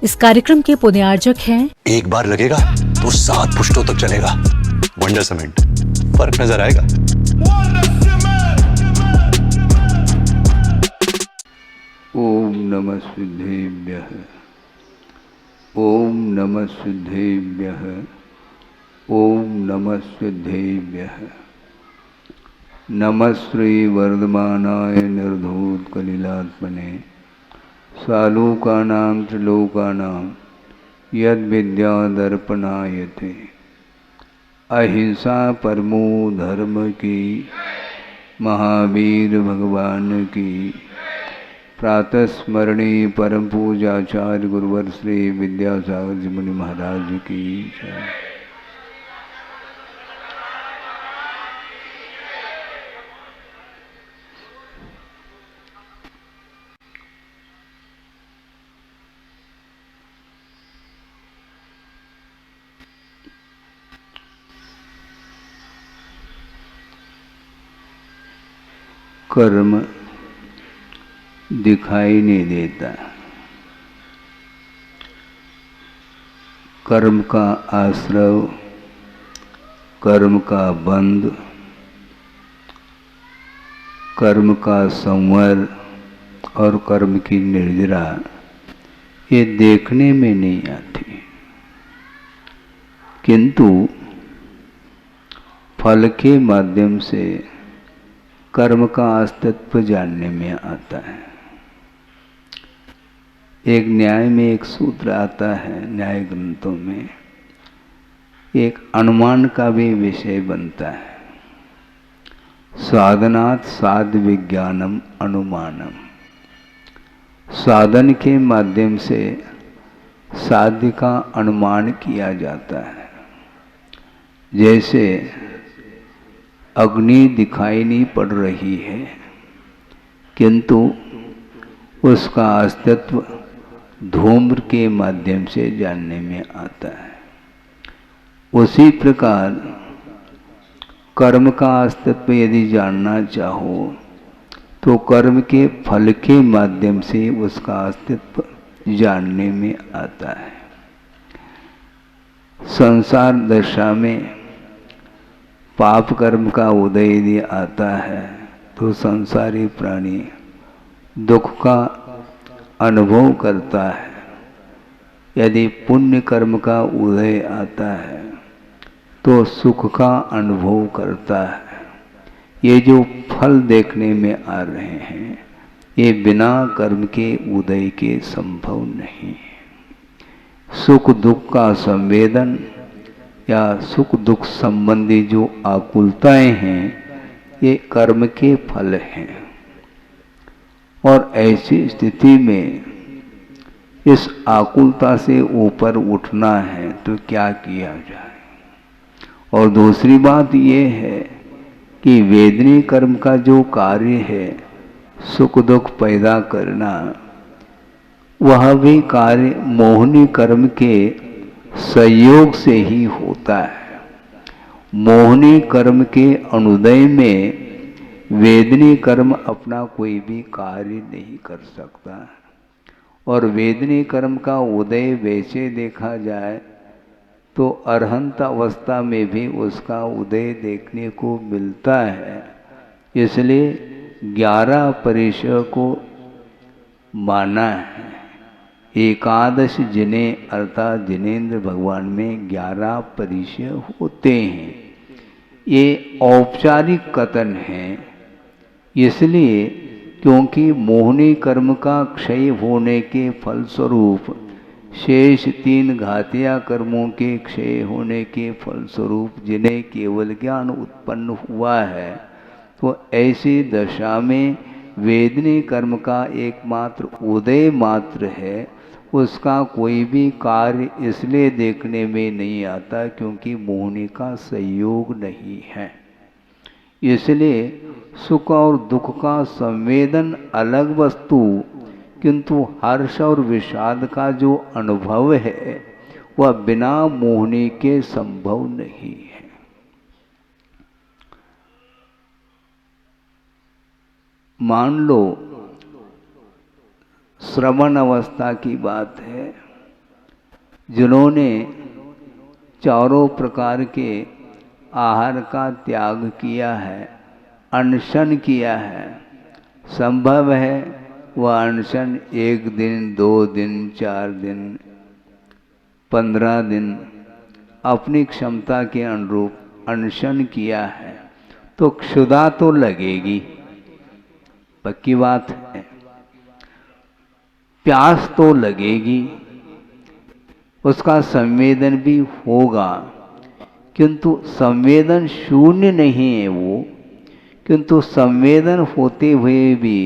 इस कार्यक्रम के पुण्यार्जक हैं एक बार लगेगा तो 7 पुश्तों तक चलेगा। वंडर सीमेंट, फर्क नजर आएगा। ओम नमः सिद्धेभ्यः, ओम नमः सिद्धेभ्यः, ओम नमः सिद्धेभ्यः। नमः श्री वर्धमानाय निर्धूतकलिलात्मने सालोकानां त्रिलोकानां यद्विद्यादर्पणायते। अहिंसा परमो धर्म की, महावीर भगवान की। प्रातः स्मरणीय परम पूजाचार्य गुरुवर श्री विद्यासागर जी मुनि महाराज की जय। कर्म दिखाई नहीं देता। कर्म का आश्रव, कर्म का बंध, कर्म का संवर और कर्म की निर्जरा ये देखने में नहीं आती, किंतु फल के माध्यम से कर्म का अस्तित्व जानने में आता है। एक न्याय में एक सूत्र आता है, न्याय ग्रंथों में एक अनुमान का भी विषय बनता है। साधनात् साध विज्ञानम अनुमानम। साधन के माध्यम से साध्य का अनुमान किया जाता है। जैसे अग्नि दिखाई नहीं पड़ रही है, किंतु उसका अस्तित्व धूम्र के माध्यम से जानने में आता है। उसी प्रकार कर्म का अस्तित्व यदि जानना चाहो तो कर्म के फल के माध्यम से उसका अस्तित्व जानने में आता है। संसार दशा में पाप कर्म का उदय यदि आता है तो संसारी प्राणी दुख का अनुभव करता है। यदि पुण्य कर्म का उदय आता है तो सुख का अनुभव करता है। ये जो फल देखने में आ रहे हैं ये बिना कर्म के उदय के संभव नहीं है। सुख दुख का संवेदन या सुख दुख संबंधी जो आकुलताएं हैं ये कर्म के फल हैं। और ऐसी स्थिति में इस आकुलता से ऊपर उठना है तो क्या किया जाए। और दूसरी बात ये है कि वेदनी कर्म का जो कार्य है सुख दुख पैदा करना, वह भी कार्य मोहनी कर्म के संयोग से ही होता है। मोहनी कर्म के अनुदय में वेदनी कर्म अपना कोई भी कार्य नहीं कर सकता। और वेदनी कर्म का उदय वैसे देखा जाए तो अरहंत अवस्था में भी उसका उदय देखने को मिलता है। इसलिए 11 परिचय को माना है। एकादश जिन्हें अर्थात जिनेंद्र भगवान में 11 परिचय होते हैं। ये औपचारिक कथन है, इसलिए क्योंकि मोहनी कर्म का क्षय होने के फलस्वरूप शेष 3 घातिया कर्मों के क्षय होने के फलस्वरूप जिन्हें केवल ज्ञान उत्पन्न हुआ है, तो ऐसी दशा में वेदनी कर्म का एकमात्र उदय मात्र है। उसका कोई भी कार्य इसलिए देखने में नहीं आता क्योंकि मोहनी का संयोग नहीं है। इसलिए सुख और दुख का संवेदन अलग वस्तु, किंतु हर्ष और विषाद का जो अनुभव है वह बिना मोहनी के संभव नहीं है। मान लो श्रवण अवस्था की बात है, जिन्होंने चारों प्रकार के आहार का त्याग किया है, अनशन किया है, संभव है वह अनशन 1 दिन, 2 दिन, 4 दिन, 15 दिन अपनी क्षमता के अनुरूप अनशन किया है, तो क्षुधा तो लगेगी, पक्की बात है। प्यास तो लगेगी, उसका संवेदन भी होगा, किंतु संवेदन शून्य नहीं है वो, किंतु संवेदन होते हुए भी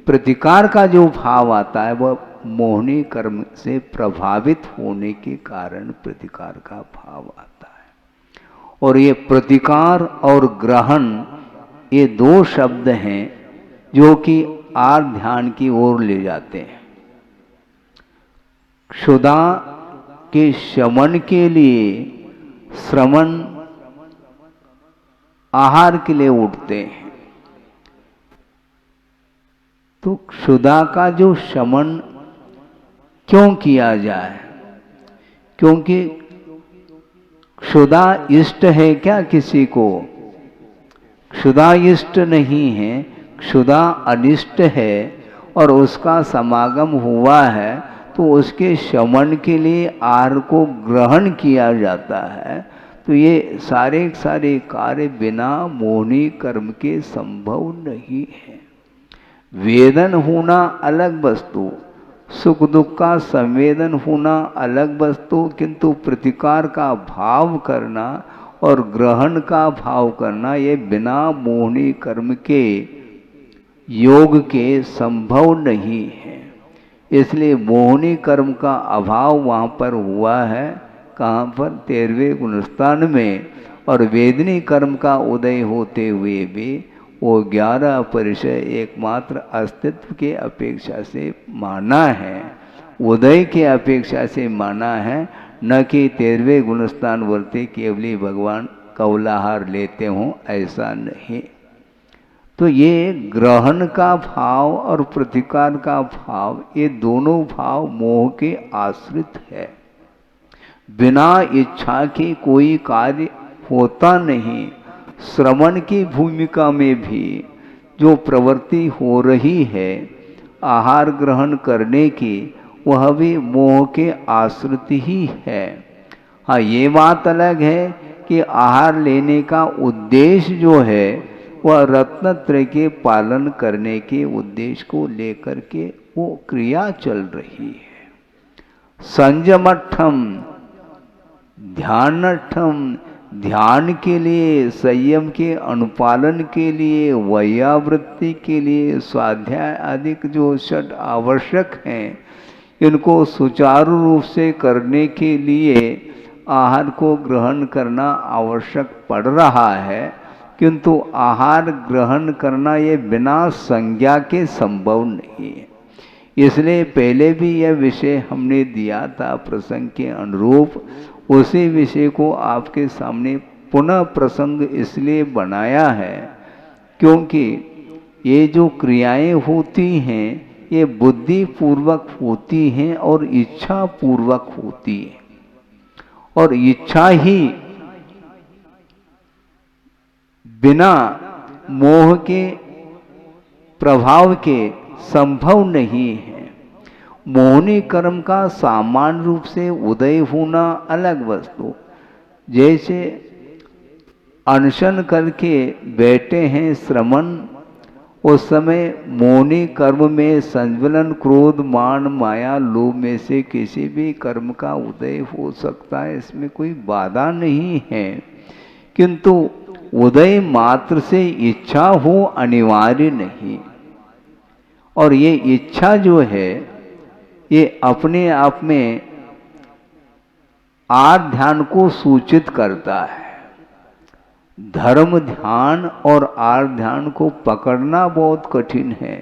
प्रतिकार का जो भाव आता है वह मोहनी कर्म से प्रभावित होने के कारण प्रतिकार का भाव आता है। और ये प्रतिकार और ग्रहण, ये 2 शब्द हैं जो कि आर्ध ध्यान की ओर ले जाते हैं। क्षुधा के शमन के लिए श्रमण आहार के लिए उठते हैं, तो क्षुधा का जो शमन क्यों किया जाए? क्योंकि क्षुधा इष्ट है क्या किसी को? क्षुधा इष्ट नहीं है, क्षुधा अनिष्ट है, और उसका समागम हुआ है तो उसके शमन के लिए आहार को ग्रहण किया जाता है। तो ये सारे कार्य बिना मोहनी कर्म के संभव नहीं है। वेदन होना अलग वस्तु, सुख दुख का संवेदन होना अलग वस्तु, किंतु प्रतिकार का भाव करना और ग्रहण का भाव करना ये बिना मोहनी कर्म के योग के संभव नहीं है। इसलिए मोहनी कर्म का अभाव वहाँ पर हुआ है, कहाँ पर? 13वें गुणस्थान में। और वेदनी कर्म का उदय होते हुए भी वो 11 परिचय एकमात्र अस्तित्व के अपेक्षा से माना है, उदय के अपेक्षा से माना है, न कि 13वें गुणस्थान वर्ते केवली भगवान कौलाहार लेते हों, ऐसा नहीं। तो ये ग्रहण का भाव और प्रतिकार का भाव, ये दोनों भाव मोह के आश्रित है। बिना इच्छा के कोई कार्य होता नहीं। श्रवण की भूमिका में भी जो प्रवृत्ति हो रही है आहार ग्रहण करने की, वह भी मोह के आश्रित ही है। हाँ, ये बात अलग है कि आहार लेने का उद्देश्य जो है वह रत्नत्रय के पालन करने के उद्देश्य को लेकर के वो क्रिया चल रही है। संयमठम, ध्यानठम, ध्यान के लिए, संयम के अनुपालन के लिए, वैयावृत्ति के लिए, स्वाध्याय आदि जो 6 आवश्यक हैं, इनको सुचारू रूप से करने के लिए आहार को ग्रहण करना आवश्यक पड़ रहा है। किंतु आहार ग्रहण करना ये बिना संज्ञा के संभव नहीं है। इसलिए पहले भी यह विषय हमने दिया था प्रसंग के अनुरूप, उसी विषय को आपके सामने पुनः प्रसंग इसलिए बनाया है क्योंकि ये जो क्रियाएं होती हैं ये बुद्धि पूर्वक होती हैं और इच्छा पूर्वक होती है, और इच्छा ही बिना मोह के प्रभाव के संभव नहीं है। मोहनी कर्म का सामान्य रूप से उदय होना अलग वस्तु। जैसे अनशन करके बैठे हैं श्रमण, उस समय मोहनी कर्म में संज्वलन, क्रोध, मान, माया, लोभ में से किसी भी कर्म का उदय हो सकता है, इसमें कोई बाधा नहीं है। किंतु उदय मात्र से इच्छा हो अनिवार्य नहीं। और ये इच्छा जो है ये अपने आप में आर्ध ध्यान को सूचित करता है। धर्म ध्यान और आर्ध ध्यान को पकड़ना बहुत कठिन है।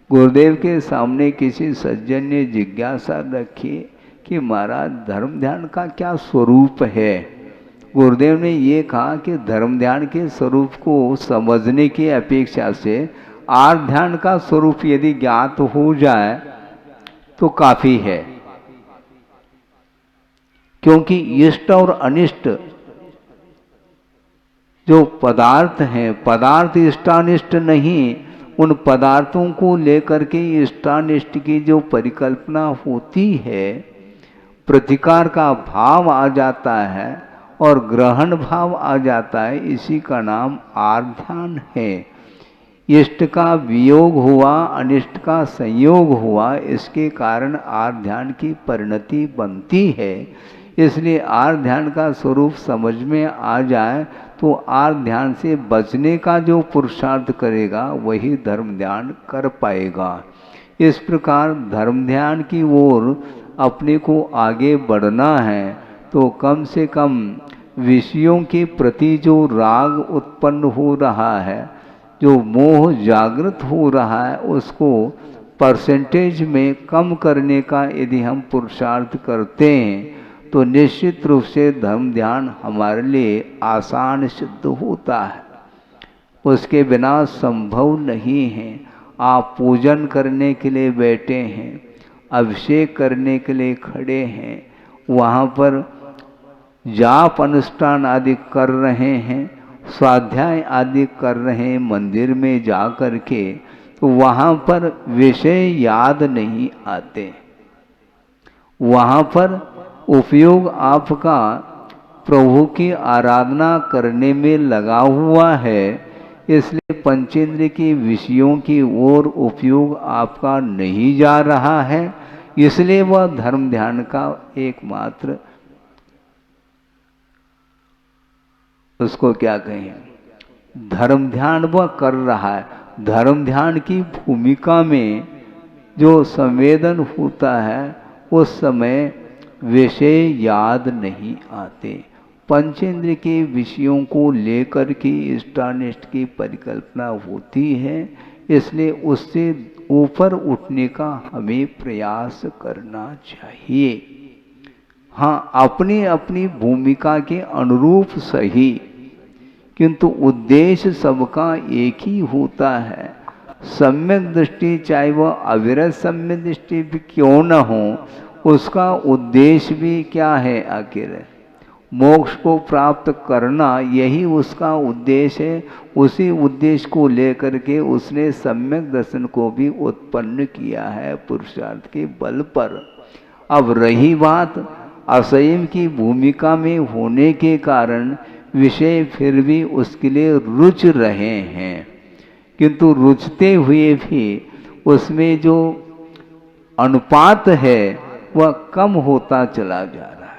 गुरुदेव के सामने किसी सज्जन ने जिज्ञासा रखी कि महाराज धर्म ध्यान का क्या स्वरूप है। गुरुदेव ने ये कहा कि धर्म ध्यान के स्वरूप को समझने की अपेक्षा से आर्ध ध्यान का स्वरूप यदि ज्ञात हो जाए तो काफी है। क्योंकि इष्ट और अनिष्ट जो पदार्थ हैं, पदार्थ इष्टानिष्ट नहीं, उन पदार्थों को लेकर के इष्टानिष्ट की जो परिकल्पना होती है, प्रतिकार का भाव आ जाता है और ग्रहण भाव आ जाता है, इसी का नाम आर्ध्यान है। इष्ट का वियोग हुआ, अनिष्ट का संयोग हुआ, इसके कारण आर्ध्यान की परिणति बनती है। इसलिए आर्ध्यान का स्वरूप समझ में आ जाए तो आर्ध्यान से बचने का जो पुरुषार्थ करेगा वही धर्म ध्यान कर पाएगा। इस प्रकार धर्म ध्यान की ओर अपने को आगे बढ़ना है तो कम से कम विषयों के प्रति जो राग उत्पन्न हो रहा है, जो मोह जागृत हो रहा है, उसको परसेंटेज में कम करने का यदि हम पुरुषार्थ करते हैं तो निश्चित रूप से धर्म ध्यान हमारे लिए आसान सिद्ध होता है। उसके बिना संभव नहीं है। आप पूजन करने के लिए बैठे हैं, अभिषेक करने के लिए खड़े हैं, वहाँ पर जाप अनुष्ठान आदि कर रहे हैं, स्वाध्याय आदि कर रहे हैं मंदिर में जा कर के, तो वहाँ पर विषय याद नहीं आते। वहाँ पर उपयोग आपका प्रभु की आराधना करने में लगा हुआ है, इसलिए पंचेंद्रिय के विषयों की ओर उपयोग आपका नहीं जा रहा है। इसलिए वह धर्म ध्यान का एकमात्र, उसको क्या कहें, धर्म ध्यान वह कर रहा है। धर्म ध्यान की भूमिका में जो संवेदन होता है उस समय विषय याद नहीं आते। पंचेंद्र के विषयों को लेकर के इष्टानिष्ट की परिकल्पना होती है, इसलिए उससे ऊपर उठने का हमें प्रयास करना चाहिए। हाँ, अपनी अपनी भूमिका के अनुरूप सही, किंतु उद्देश्य सबका एक ही होता है। सम्यक दृष्टि चाहे वह अविरत सम्यक दृष्टि भी क्यों न हो, उसका उद्देश्य भी क्या है, आखिर मोक्ष को प्राप्त करना, यही उसका उद्देश्य है। उसी उद्देश्य को लेकर के उसने सम्यक दर्शन को भी उत्पन्न किया है पुरुषार्थ के बल पर। अब रही बात असंयम की भूमिका में होने के कारण विषय फिर भी उसके लिए रुच रहे हैं, किंतु रुचते हुए भी उसमें जो अनुपात है वह कम होता चला जा रहा है।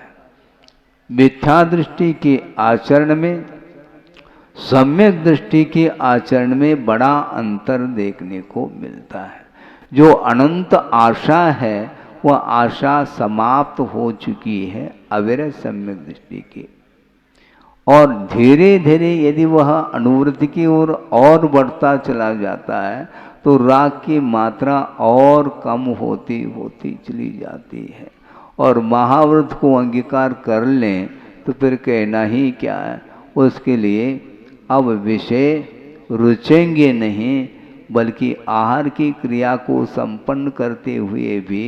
मिथ्या दृष्टि के आचरण में, सम्यक दृष्टि के आचरण में बड़ा अंतर देखने को मिलता है। जो अनंत आशा है वह आशा समाप्त हो चुकी है अविरत सम्यक दृष्टि की, और धीरे धीरे यदि वह अनुवृत्ति की ओर और बढ़ता चला जाता है तो राग की मात्रा और कम होती होती चली जाती है, और महाव्रत को अंगीकार कर लें तो फिर कहना ही क्या है। उसके लिए अब विषय रुचेंगे नहीं, बल्कि आहार की क्रिया को संपन्न करते हुए भी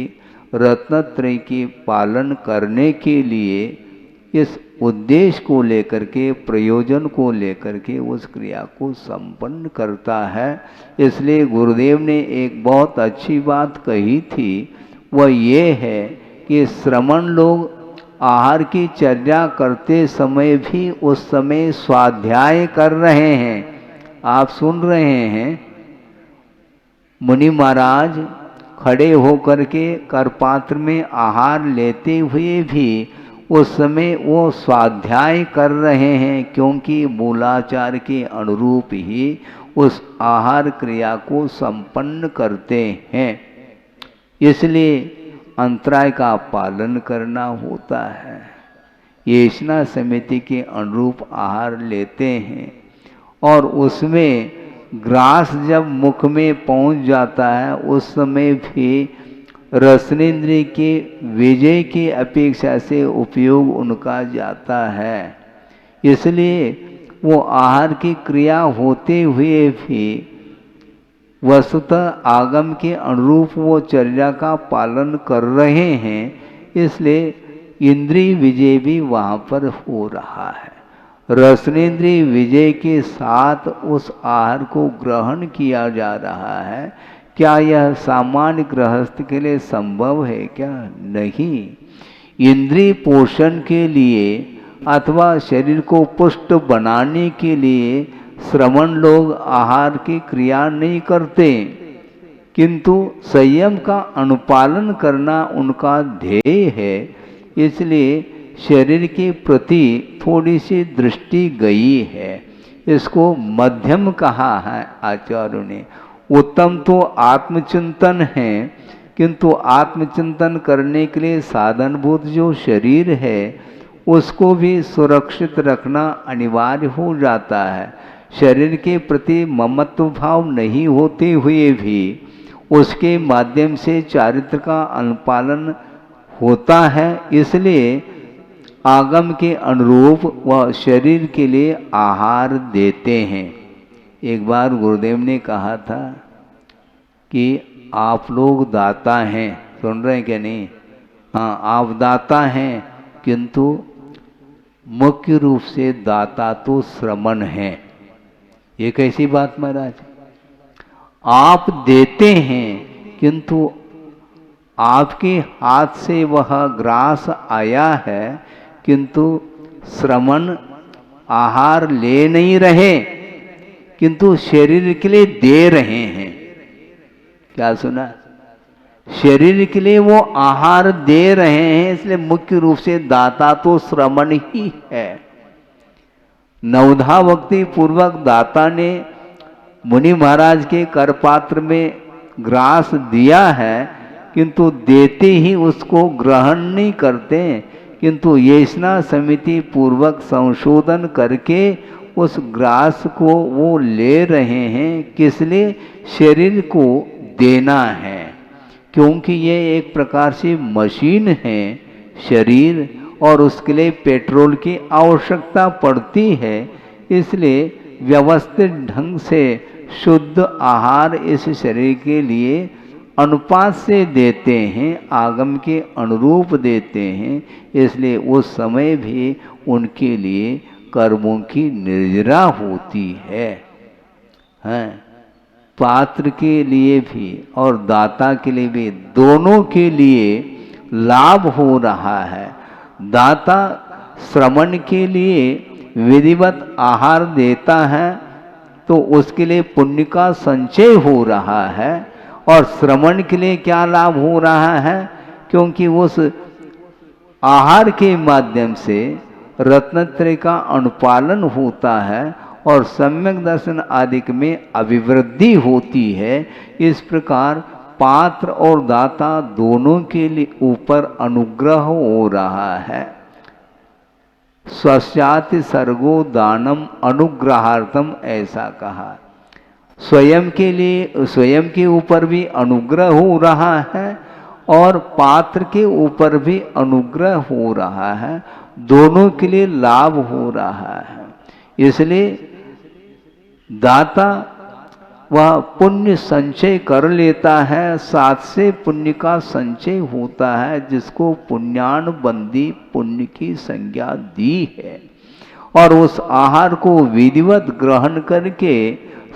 रत्नत्रय के पालन करने के लिए, इस उद्देश्य को लेकर के, प्रयोजन को लेकर के उस क्रिया को संपन्न करता है। इसलिए गुरुदेव ने एक बहुत अच्छी बात कही थी, वह ये है कि श्रमण लोग आहार की चर्या करते समय भी उस समय स्वाध्याय कर रहे हैं। आप सुन रहे हैं, मुनि महाराज खड़े होकर के करपात्र में आहार लेते हुए भी उस समय वो स्वाध्याय कर रहे हैं, क्योंकि मूलाचार के अनुरूप ही उस आहार क्रिया को संपन्न करते हैं। इसलिए अंतराय का पालन करना होता है। येषणा समिति के अनुरूप आहार लेते हैं, और उसमें ग्रास जब मुख में पहुंच जाता है उस समय भी रसनेन्द्रिय के विजय की अपेक्षा से उपयोग उनका जाता है। इसलिए वो आहार की क्रिया होते हुए भी वस्तुतः आगम के अनुरूप वो चर्या का पालन कर रहे हैं। इसलिए इंद्रिय विजय भी वहाँ पर हो रहा है। रसनेन्द्रिय विजय के साथ उस आहार को ग्रहण किया जा रहा है। क्या यह सामान्य गृहस्थ के लिए संभव है क्या? नहीं। इंद्रिय पोषण के लिए अथवा शरीर को पुष्ट बनाने के लिए श्रमण लोग आहार की क्रिया नहीं करते, किंतु संयम का अनुपालन करना उनका ध्येय है। इसलिए शरीर के प्रति थोड़ी सी दृष्टि गई है। इसको मध्यम कहा है आचार्यों ने। उत्तम तो आत्मचिंतन है, किंतु आत्मचिंतन करने के लिए साधनभूत जो शरीर है उसको भी सुरक्षित रखना अनिवार्य हो जाता है। शरीर के प्रति ममत्व भाव नहीं होते हुए भी उसके माध्यम से चारित्र का अनुपालन होता है। इसलिए आगम के अनुरूप वह शरीर के लिए आहार देते हैं। एक बार गुरुदेव ने कहा था कि आप लोग दाता हैं, सुन रहे हैं क्या नहीं? हाँ, आप दाता हैं, किंतु मुख्य रूप से दाता तो श्रमण है। ये कैसी बात महाराज? आप देते हैं, किंतु आपके हाथ से वह ग्रास आया है, किंतु श्रमण आहार ले नहीं रहे, किंतु शरीर के लिए दे रहे हैं। क्या सुना? शरीर के लिए वो आहार दे रहे हैं, इसलिए मुख्य रूप से दाता तो श्रमण ही है। नवधा भक्ति पूर्वक दाता ने मुनि महाराज के करपात्र में ग्रास दिया है, किंतु देते ही उसको ग्रहण नहीं करते, किंतु येषणा समिति पूर्वक संशोधन करके उस ग्रास को वो ले रहे हैं। किस लिए? शरीर को देना है, क्योंकि ये एक प्रकार से मशीन है शरीर, और उसके लिए पेट्रोल की आवश्यकता पड़ती है। इसलिए व्यवस्थित ढंग से शुद्ध आहार इस शरीर के लिए अनुपात से देते हैं, आगम के अनुरूप देते हैं। इसलिए उस समय भी उनके लिए कर्मों की निर्जरा होती है। पात्र के लिए भी और दाता के लिए भी, दोनों के लिए लाभ हो रहा है। दाता श्रमण के लिए विधिवत आहार देता है तो उसके लिए पुण्य का संचय हो रहा है, और श्रमण के लिए क्या लाभ हो रहा है? क्योंकि उस आहार के माध्यम से रत्नत्रय का अनुपालन होता है और सम्यक दर्शन आदि में अभिवृद्धि होती है। इस प्रकार पात्र और दाता दोनों के लिए ऊपर अनुग्रह हो रहा है। स्वस्याति सर्गो दानम अनुग्रहार्थम, ऐसा कहा। स्वयं के लिए, स्वयं के ऊपर भी अनुग्रह हो रहा है और पात्र के ऊपर भी अनुग्रह हो रहा है, दोनों के लिए लाभ हो रहा है। इसलिए दाता वह पुण्य संचय कर लेता है, साथ से पुण्य का संचय होता है, जिसको पुण्यानुबंधी पुण्य की संज्ञा दी है। और उस आहार को विधिवत ग्रहण करके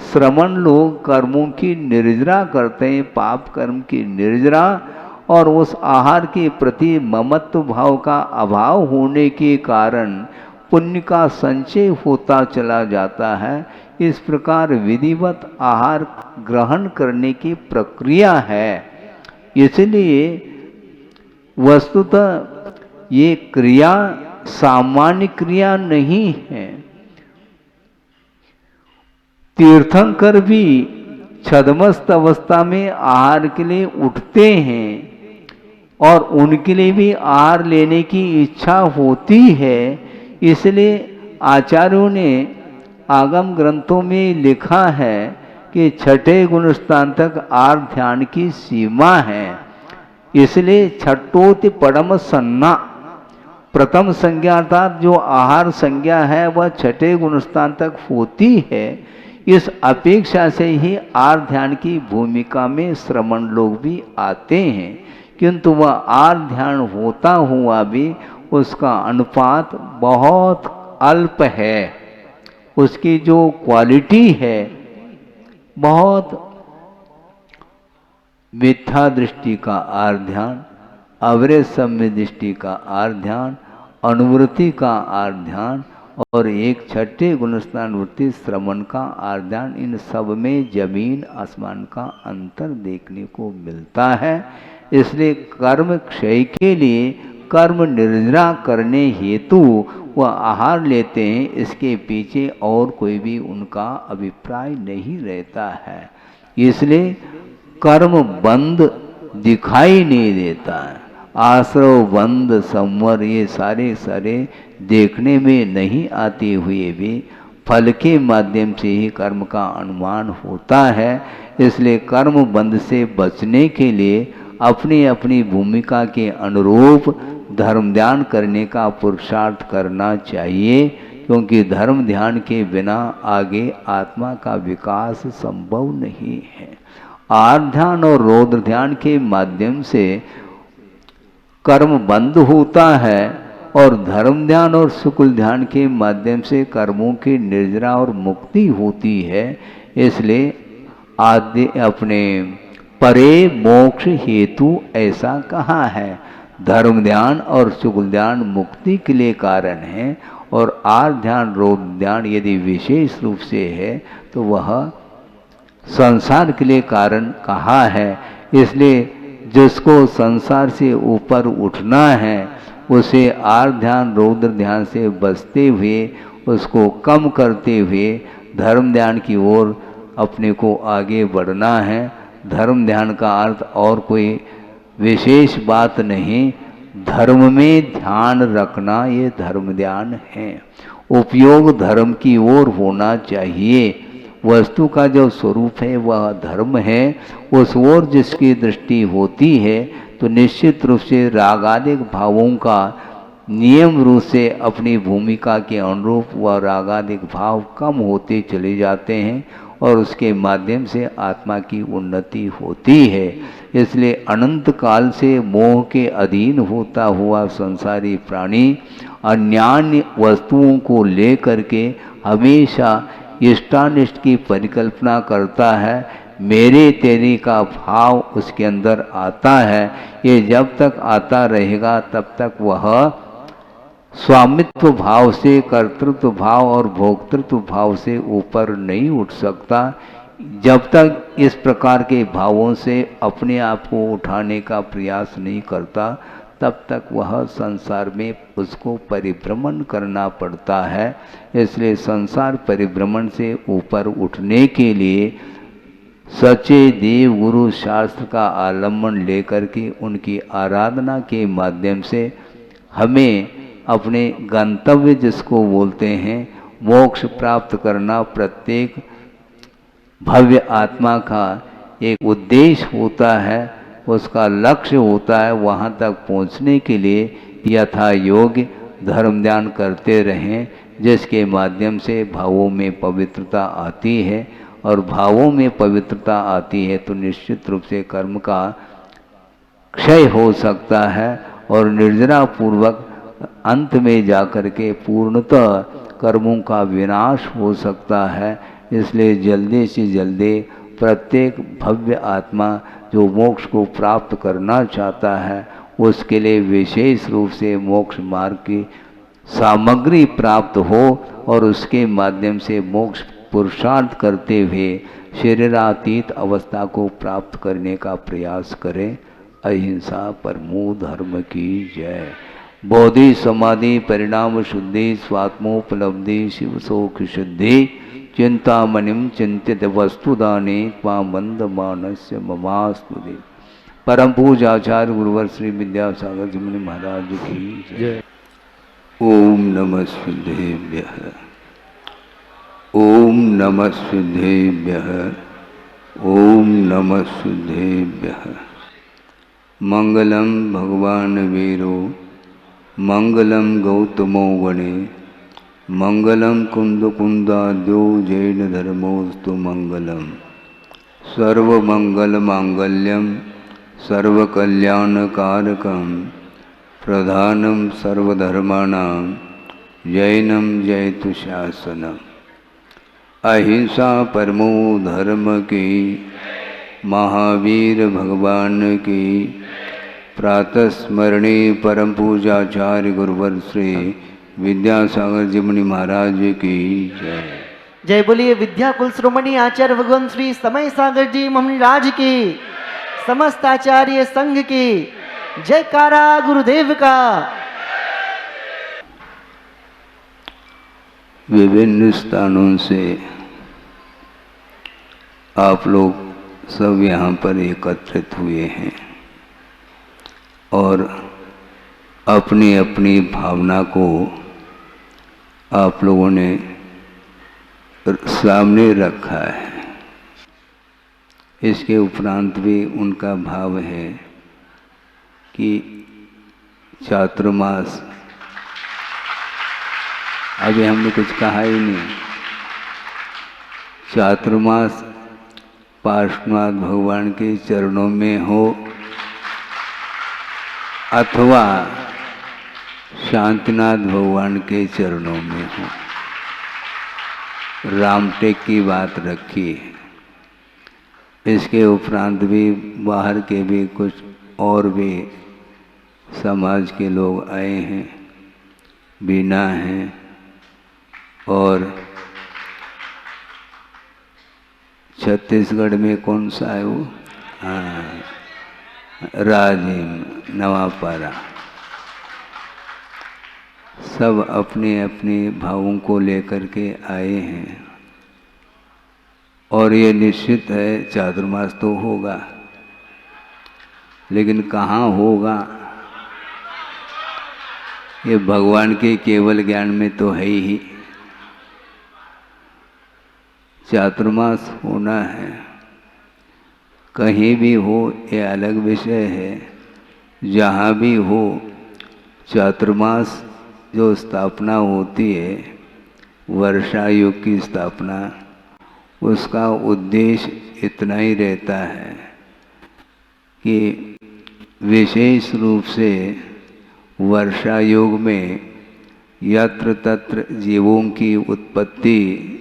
श्रमण लोग कर्मों की निर्जरा करते हैं, पाप कर्म की निर्जरा, और उस आहार के प्रति ममत्व भाव का अभाव होने के कारण पुण्य का संचय होता चला जाता है। इस प्रकार विधिवत आहार ग्रहण करने की प्रक्रिया है। इसलिए वस्तुतः ये क्रिया सामान्य क्रिया नहीं है। तीर्थंकर भी छद्मस्त अवस्था में आहार के लिए उठते हैं और उनके लिए भी आहार लेने की इच्छा होती है। इसलिए आचार्यों ने आगम ग्रंथों में लिखा है कि छठे गुणस्थान तक आहार ध्यान की सीमा है। इसलिए छठोति परम सन्ना, प्रथम संज्ञा अर्थात जो आहार संज्ञा है वह छठे गुणस्थान तक होती है। इस अपेक्षा से ही आहार ध्यान की भूमिका में श्रमण लोग भी आते हैं, किंतु वह आर ध्यान होता हुआ भी उसका अनुपात बहुत अल्प है। उसकी जो क्वालिटी है बहुत मिथ्या दृष्टि का आर ध्यान, अवरे सम्य दृष्टि का आर ध्यान, अनुवृत्ति का आर ध्यान और एक छठे गुणस्थानुवृत्ति श्रवण का आर ध्यान, इन सब में जमीन आसमान का अंतर देखने को मिलता है। इसलिए कर्म क्षय के लिए कर्म निर्जरा करने हेतु वह आहार लेते हैं, इसके पीछे और कोई भी उनका अभिप्राय नहीं रहता है। इसलिए कर्म बंद दिखाई नहीं देता है। आश्रव बंद संवर ये सारे देखने में नहीं आते हुए भी फल के माध्यम से ही कर्म का अनुमान होता है। इसलिए कर्म बंध से बचने के लिए अपनी अपनी भूमिका के अनुरूप धर्म ध्यान करने का पुरुषार्थ करना चाहिए, क्योंकि धर्म ध्यान के बिना आगे आत्मा का विकास संभव नहीं है। आर ध्यान और रौद्र ध्यान के माध्यम से कर्म बंद होता है और धर्म ध्यान और शुक्ल ध्यान के माध्यम से कर्मों की निर्जरा और मुक्ति होती है। इसलिए आदि अपने परे मोक्ष हेतु ऐसा कहा है। धर्म ध्यान और शुक्ल ध्यान मुक्ति के लिए कारण है और आर ध्यान रौद्र ध्यान यदि विशेष रूप से है तो वह संसार के लिए कारण कहा है। इसलिए जिसको संसार से ऊपर उठना है उसे आर ध्यान रौद्र ध्यान से बचते हुए उसको कम करते हुए धर्म ध्यान की ओर अपने को आगे बढ़ना है। धर्म ध्यान का अर्थ और कोई विशेष बात नहीं, धर्म में ध्यान रखना ये धर्म ध्यान है। उपयोग धर्म की ओर होना चाहिए। वस्तु का जो स्वरूप है वह धर्म है, उस ओर जिसकी दृष्टि होती है तो निश्चित रूप से रागादिक भावों का नियम रूप से अपनी भूमिका के अनुरूप वह रागादिक भाव कम होते चले जाते हैं और उसके माध्यम से आत्मा की उन्नति होती है। इसलिए अनंत काल से मोह के अधीन होता हुआ संसारी प्राणी अन्यान्य वस्तुओं को लेकर के हमेशा इष्टानिष्ट की परिकल्पना करता है। मेरे तेरे का भाव उसके अंदर आता है। ये जब तक आता रहेगा तब तक वह स्वामित्व भाव से, कर्तृत्व भाव और भोक्तृत्व भाव से ऊपर नहीं उठ सकता। जब तक इस प्रकार के भावों से अपने आप को उठाने का प्रयास नहीं करता तब तक वह संसार में उसको परिभ्रमण करना पड़ता है। इसलिए संसार परिभ्रमण से ऊपर उठने के लिए सच्चे देव गुरु शास्त्र का आलम्बन लेकर के उनकी आराधना के माध्यम से हमें अपने गंतव्य जिसको बोलते हैं मोक्ष प्राप्त करना प्रत्येक भव्य आत्मा का एक उद्देश्य होता है, उसका लक्ष्य होता है। वहाँ तक पहुँचने के लिए यथा योग्य धर्म ध्यान करते रहें, जिसके माध्यम से भावों में पवित्रता आती है और भावों में पवित्रता आती है तो निश्चित रूप से कर्म का क्षय हो सकता है और निर्जरा पूर्वक अंत में जाकर के पूर्णतः कर्मों का विनाश हो सकता है। इसलिए जल्दी से जल्दी प्रत्येक भव्य आत्मा जो मोक्ष को प्राप्त करना चाहता है उसके लिए विशेष रूप से मोक्ष मार्ग की सामग्री प्राप्त हो और उसके माध्यम से मोक्ष पुरुषार्थ करते हुए शरीरातीत अवस्था को प्राप्त करने का प्रयास करें। अहिंसा परमो धर्म की जय। बोधि समाधि परिणाम शुद्धि स्वात्मोपलब्धि शिव शोक शुद्धि चिंतामणिम चिंतित वस्तुदाने त्वामंद मानस्य ममास्तुति। परम पूजाचार्य गुरुवर श्री विद्यासागर जी मुनि महाराज की जय। ओम नमः सिद्धेभ्यः, ओम नमः सिद्धेभ्यः, ओम नमः सिद्धेभ्यः। मंगलम भगवान वीरो मंगलम गौतमो वने मंगलम कुंदकुंदाद्यो जैन धर्मोस्तु मंगलम। सर्वमंगल मांगल्यम सर्वकल्याणकारकं प्रधानं सर्वधर्माणां जैनं जयतु शासनम्। अहिंसा परमो धर्म की, महावीर भगवान की। प्रातः स्मरणे परम पूजाचार्य गुरुवर श्री विद्यासागर जी मुनि महाराज की जय। जय बोलिए विद्याकुल श्रोमणी आचार्य भगवान श्री समय सागर जी महाराज की, समस्त आचार्य संघ की जयकारा गुरुदेव का। विभिन्न स्थानों से आप लोग सब यहाँ पर एकत्रित हुए हैं और अपनी अपनी भावना को आप लोगों ने सामने रखा है। इसके उपरांत भी उनका भाव है कि चातुर्मास, अभी हमने कुछ कहा ही नहीं, चातुर्मास पार्श्वनाथ भगवान के चरणों में हो अथवा शांतिनाथ भगवान के चरणों में हो, रामटेक की बात रखी है। इसके उपरांत भी बाहर के भी कुछ और भी समाज के लोग आए हैं, बीना हैं और छत्तीसगढ़ में कौन सा है वो, हाँ राजिम नवापारा, सब अपने अपने भावों को लेकर के आए हैं। और ये निश्चित है चातुर्मास तो होगा, लेकिन कहाँ होगा ये भगवान के केवल ज्ञान में तो है ही। चातुर्मास होना है, कहीं भी हो ये अलग विषय है, जहाँ भी हो चातुर्मास जो स्थापना होती है, वर्षा युग की स्थापना, उसका उद्देश्य इतना ही रहता है कि विशेष रूप से वर्षा युग में यत्र तत्र जीवों की उत्पत्ति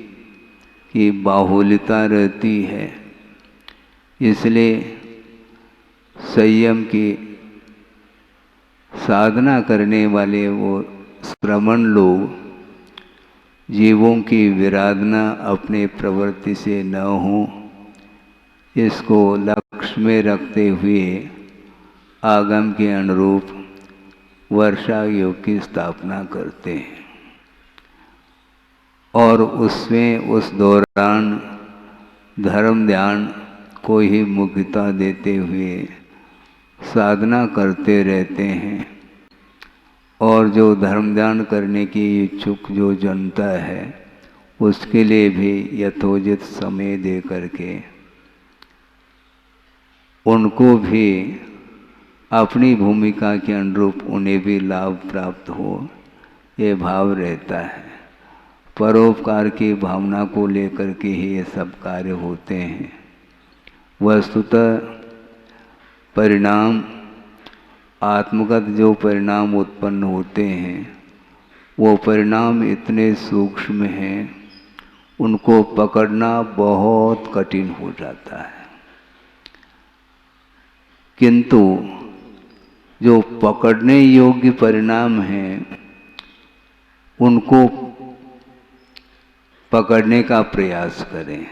की बाहुल्यता रहती है, इसलिए संयम की साधना करने वाले वो श्रमण लोग जीवों की विराधना अपने प्रवृत्ति से न हो, इसको लक्ष्य में रखते हुए आगम के अनुरूप वर्षा योग की स्थापना करते हैं। और उसमें उस दौरान धर्म ध्यान को ही मुख्यता देते हुए साधना करते रहते हैं। और जो धर्म ध्यान करने की इच्छुक जो जनता है, उसके लिए भी यथोचित समय दे करके उनको भी अपनी भूमिका के अनुरूप उन्हें भी लाभ प्राप्त हो, ये भाव रहता है। परोपकार की भावना को लेकर के ही ये सब कार्य होते हैं। वस्तुतः परिणाम, आत्मगत जो परिणाम उत्पन्न होते हैं, वो परिणाम इतने सूक्ष्म हैं, उनको पकड़ना बहुत कठिन हो जाता है। किंतु जो पकड़ने योग्य परिणाम हैं, उनको पकड़ने का प्रयास करें।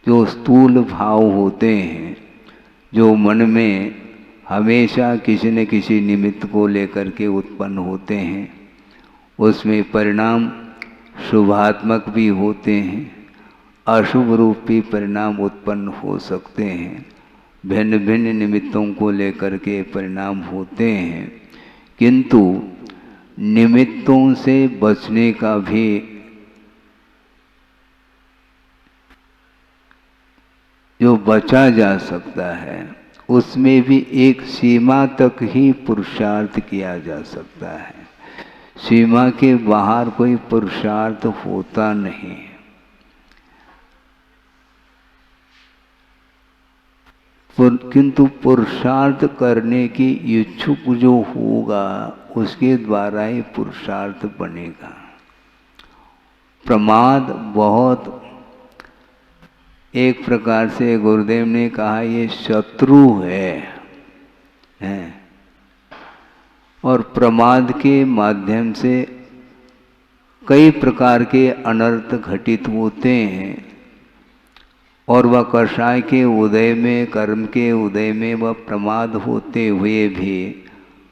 जो स्थूल भाव होते हैं, जो मन में हमेशा किसी न किसी निमित्त को लेकर के उत्पन्न होते हैं, उसमें परिणाम शुभात्मक भी होते हैं, अशुभ रूपी परिणाम उत्पन्न हो सकते हैं। भिन्न भिन्न निमित्तों को लेकर के परिणाम होते हैं, किंतु निमित्तों से बचने का भी जो बचा जा सकता है, उसमें भी एक सीमा तक ही पुरुषार्थ किया जा सकता है। सीमा के बाहर कोई पुरुषार्थ होता नहीं। किंतु पुरुषार्थ करने की इच्छुक जो होगा उसके द्वारा ही पुरुषार्थ बनेगा। प्रमाद बहुत एक प्रकार से गुरुदेव ने कहा ये शत्रु है। और प्रमाद के माध्यम से कई प्रकार के अनर्थ घटित होते हैं और वह कषाय के उदय में, कर्म के उदय में वह प्रमाद होते हुए भी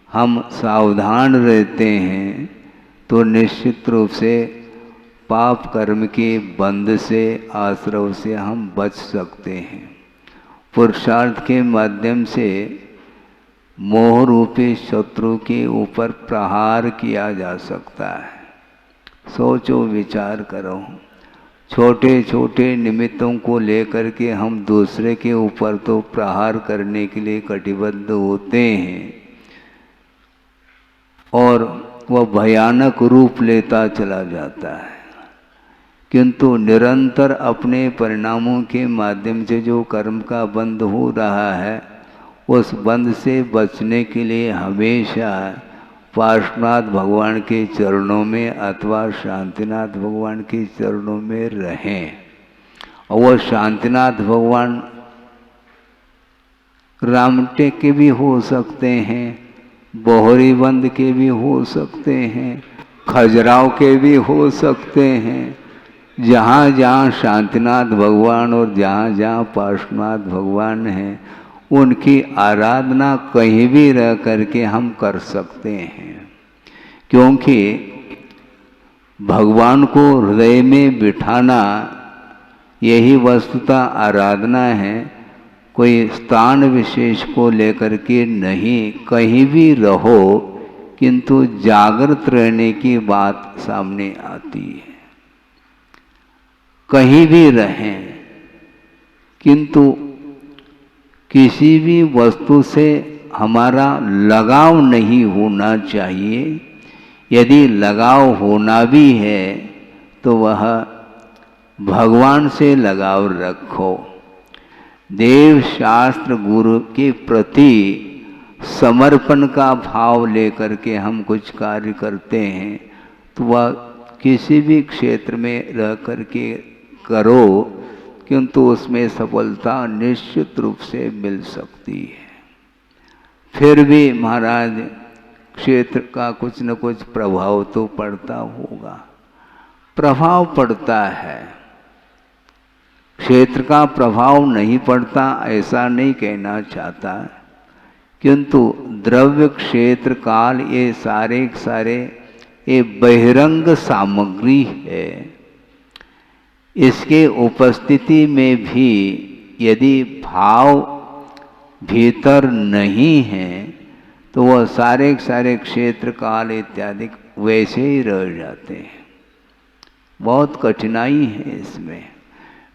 हम सावधान रहते हैं तो निश्चित रूप से पाप कर्म के बंध से, आश्रव से हम बच सकते हैं। पुरुषार्थ के माध्यम से मोह रूपी शत्रु के ऊपर प्रहार किया जा सकता है। सोचो, विचार करो, छोटे छोटे निमित्तों को लेकर के हम दूसरे के ऊपर तो प्रहार करने के लिए कटिबद्ध होते हैं और वह भयानक रूप लेता चला जाता है, किंतु निरंतर अपने परिणामों के माध्यम से जो कर्म का बंध हो रहा है उस बंध से बचने के लिए हमेशा पार्श्वनाथ भगवान के चरणों में अथवा शांतिनाथ भगवान के चरणों में रहें। और वो शांतिनाथ भगवान रामटेक के भी हो सकते हैं, बोहरीबंद के भी हो सकते हैं, खजुराहो के भी हो सकते हैं। जहाँ जहाँ शांतिनाथ भगवान और जहाँ जहाँ पार्श्वनाथ भगवान हैं उनकी आराधना कहीं भी रह करके हम कर सकते हैं, क्योंकि भगवान को हृदय में बिठाना यही वस्तुतः आराधना है। कोई स्थान विशेष को लेकर के नहीं, कहीं भी रहो किंतु जागृत रहने की बात सामने आती है। कहीं भी रहें किंतु किसी भी वस्तु से हमारा लगाव नहीं होना चाहिए। यदि लगाव होना भी है तो वह भगवान से लगाव रखो। देव शास्त्र गुरु के प्रति समर्पण का भाव लेकर के हम कुछ कार्य करते हैं तो वह किसी भी क्षेत्र में रह करके करो, किंतु उसमें सफलता निश्चित रूप से मिल सकती है। फिर भी महाराज क्षेत्र का कुछ न कुछ प्रभाव तो पड़ता होगा, प्रभाव पड़ता है। क्षेत्र का प्रभाव नहीं पड़ता ऐसा नहीं कहना चाहता, किंतु द्रव्य, क्षेत्र, काल ये सारे सारे ये बहिरंग सामग्री है। इसके उपस्थिति में भी यदि भाव भीतर नहीं है तो वह सारे सारे क्षेत्र, काल इत्यादि वैसे ही रह जाते हैं। बहुत कठिनाई है इसमें।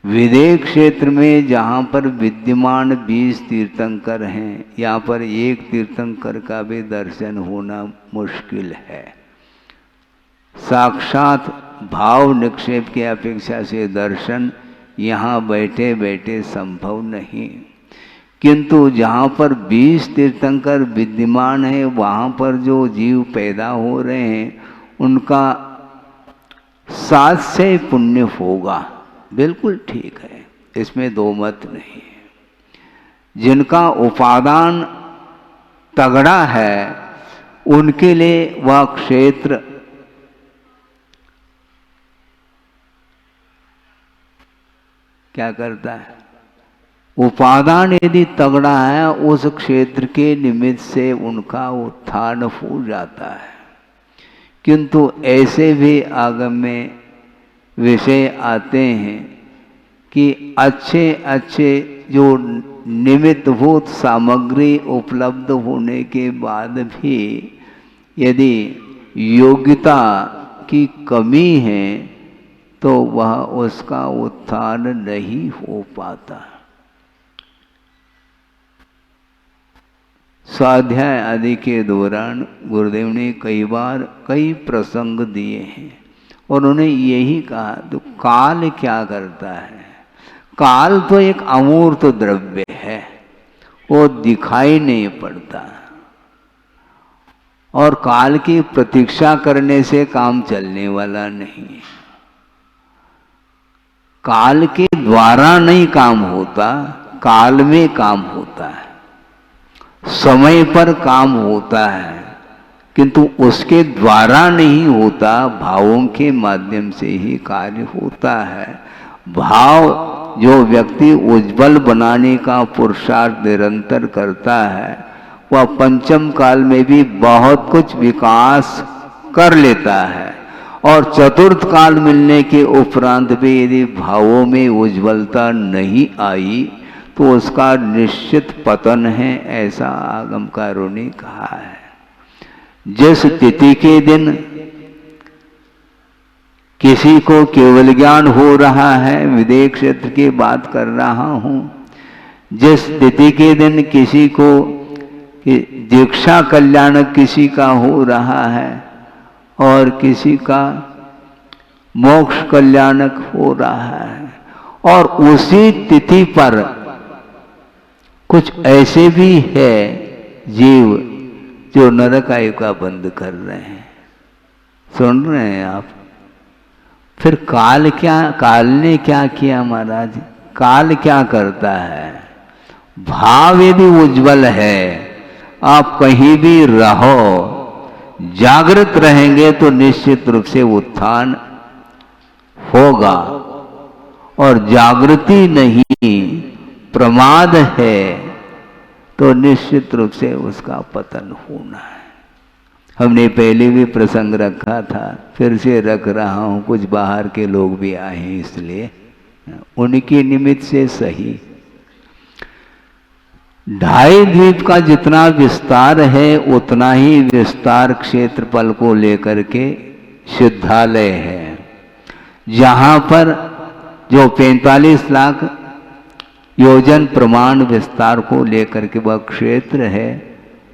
विदेह क्षेत्र में जहाँ पर विद्यमान 20 तीर्थंकर हैं, यहाँ पर एक तीर्थंकर का भी दर्शन होना मुश्किल है। साक्षात भाव निक्षेप की अपेक्षा से दर्शन यहाँ बैठे बैठे संभव नहीं, किंतु जहाँ पर 20 तीर्थंकर विद्यमान है वहाँ पर जो जीव पैदा हो रहे हैं उनका साथ से पुण्य होगा। बिल्कुल ठीक है, इसमें दो मत नहीं है। जिनका उपादान तगड़ा है उनके लिए वह क्षेत्र क्या करता है, उपादान यदि तगड़ा है उस क्षेत्र के निमित्त से उनका उत्थान हो जाता है। किंतु ऐसे भी आगम में विषय आते हैं कि अच्छे अच्छे जो निमित्तभूत सामग्री उपलब्ध होने के बाद भी यदि योग्यता की कमी है तो वह उसका उत्थान नहीं हो पाता। स्वाध्याय आदि के दौरान गुरुदेव ने कई बार कई प्रसंग दिए हैं और उन्होंने यही कहा तो काल क्या करता है। काल तो एक अमूर्त द्रव्य है वो दिखाई नहीं पड़ता। और काल की प्रतीक्षा करने से काम चलने वाला नहीं है। काल के द्वारा नहीं काम होता, काल में काम होता है। समय पर काम होता है, किंतु उसके द्वारा नहीं होता, भावों के माध्यम से ही कार्य होता है। भाव जो व्यक्ति उज्जवल बनाने का पुरुषार्थ निरंतर करता है, वह पंचम काल में भी बहुत कुछ विकास कर लेता है। और चतुर्थ काल मिलने के उपरांत भी यदि भावों में उज्ज्वलता नहीं आई तो उसका निश्चित पतन है, ऐसा आगमकारों ने कहा है। जिस तिथि के दिन किसी को केवल ज्ञान हो रहा है, विदेह क्षेत्र की बात कर रहा हूं, जिस तिथि के दिन किसी को दीक्षा कल्याणक किसी का हो रहा है और किसी का मोक्ष कल्याणक हो रहा है, और उसी तिथि पर कुछ ऐसे भी है जीव जो नरक आयु का बंद कर रहे हैं। सुन रहे हैं आप? फिर काल ने क्या किया महाराज? काल क्या करता है? भाव यदि उज्जवल है, आप कहीं भी रहो, जागृत रहेंगे तो निश्चित रूप से उत्थान होगा। और जागृति नहीं, प्रमाद है, तो निश्चित रूप से उसका पतन होना है। हमने पहले भी प्रसंग रखा था, फिर से रख रहा हूं, कुछ बाहर के लोग भी आए हैं इसलिए उनके निमित्त से सही। ढाई द्वीप का जितना विस्तार है उतना ही विस्तार क्षेत्रफल को लेकर के सिद्धालय है, जहां पर जो 45 लाख योजन प्रमाण विस्तार को लेकर के वह क्षेत्र है,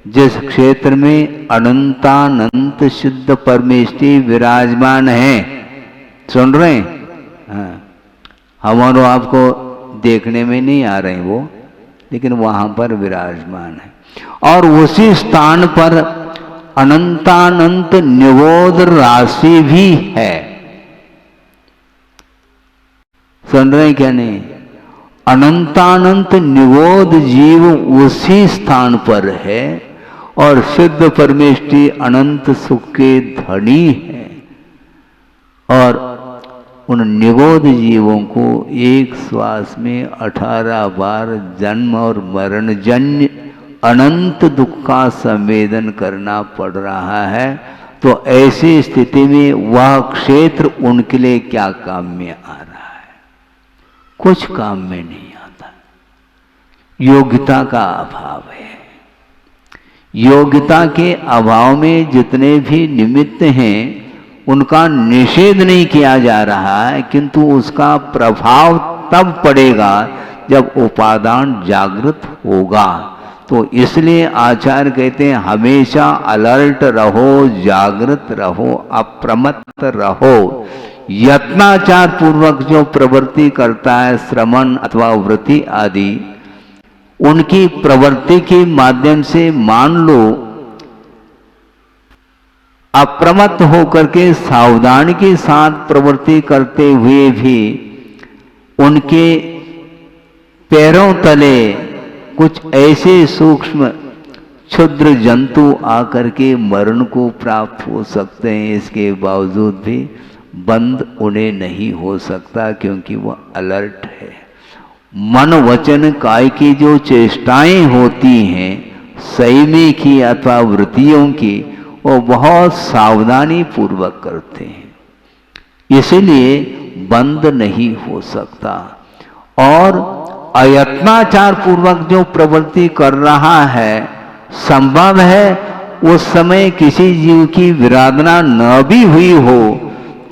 जिस क्षेत्र में अनंतानंत शुद्ध परमेष्टि विराजमान है। सुन रहे हैं? हाँ, हमारो आपको देखने में नहीं आ रहे वो, लेकिन वहां पर विराजमान है। और उसी स्थान पर अनंतानंत निवोध राशि भी है। सुन रहे हैं क्या? नहीं, अनंतानंत निवोध जीव उसी स्थान पर है और सिद्ध परमेष्टि अनंत सुख के धनी है। और उन निवोध जीवों को एक श्वास में 18 बार जन्म और मरण जन्य अनंत दुख का संवेदन करना पड़ रहा है। तो ऐसी स्थिति में वह क्षेत्र उनके लिए क्या काम में आ रहा है? कुछ काम में नहीं आता। योग्यता का अभाव है। योग्यता के अभाव में जितने भी निमित्त हैं उनका निषेध नहीं किया जा रहा है, किंतु उसका प्रभाव तब पड़ेगा जब उपादान जागृत होगा। तो इसलिए आचार्य कहते हैं हमेशा अलर्ट रहो, जागृत रहो, अप्रमत्त रहो। यत्नाचार पूर्वक जो प्रवृत्ति करता है, श्रमण अथवा वृत्ति आदि, उनकी प्रवृत्ति के माध्यम से मान लो अप्रमत्त होकर के सावधानी के साथ प्रवृत्ति करते हुए भी उनके पैरों तले कुछ ऐसे सूक्ष्म क्षुद्र जंतु आकर के मरण को प्राप्त हो सकते हैं। इसके बावजूद भी बंद उन्हें नहीं हो सकता, क्योंकि वह अलर्ट है। मन वचन काय की जो चेष्टाएं होती हैं संयमी की अथवा वृत्तियों की, वो बहुत सावधानी पूर्वक करते हैं, इसलिए बंद नहीं हो सकता। और अयत्नाचार पूर्वक जो प्रवृत्ति कर रहा है, संभव है उस समय किसी जीव की विराधना न भी हुई हो,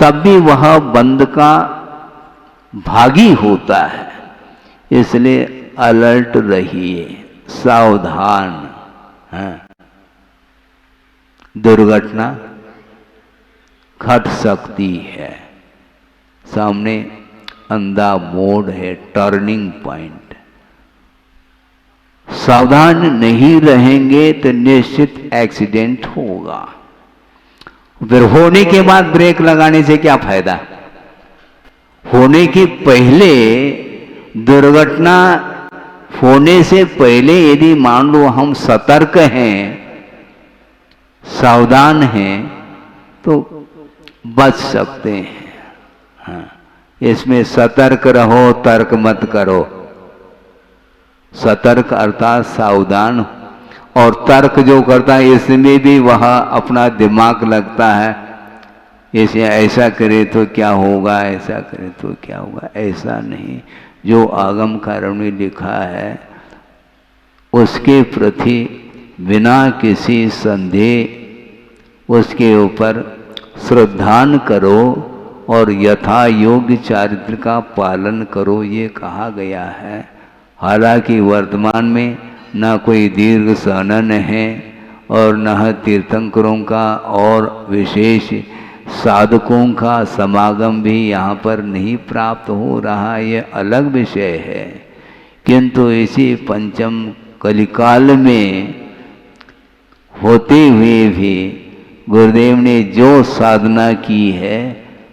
तब भी वह बंद का भागी होता है। इसलिए अलर्ट रहिए, सावधान हैं। दुर्घटना घट सकती है, सामने अंधा मोड़ है, टर्निंग पॉइंट, सावधान नहीं रहेंगे तो निश्चित एक्सीडेंट होगा। फिर होने के बाद ब्रेक लगाने से क्या फायदा? होने के पहले, दुर्घटना होने से पहले यदि मान लो हम सतर्क हैं, सावधान हैं, तो बच सकते हैं। हाँ, इसमें सतर्क रहो, तर्क मत करो। सतर्क अर्थात सावधान, और तर्क जो करता है इसमें भी वह अपना दिमाग लगता है। इसे ऐसा करे तो क्या होगा, ऐसा करे तो क्या होगा। ऐसा नहीं, जो आगम कारण में लिखा है उसके प्रति बिना किसी संदेह उसके ऊपर श्रद्धान करो और यथा योग्य चारित्र का पालन करो, ये कहा गया है। हालांकि वर्तमान में न कोई दीर्घ सहनन है और न तीर्थंकरों का और विशेष साधकों का समागम भी यहाँ पर नहीं प्राप्त हो रहा, ये अलग विषय है। किंतु इसी पंचम कलिकाल में होते हुए भी गुरुदेव ने जो साधना की है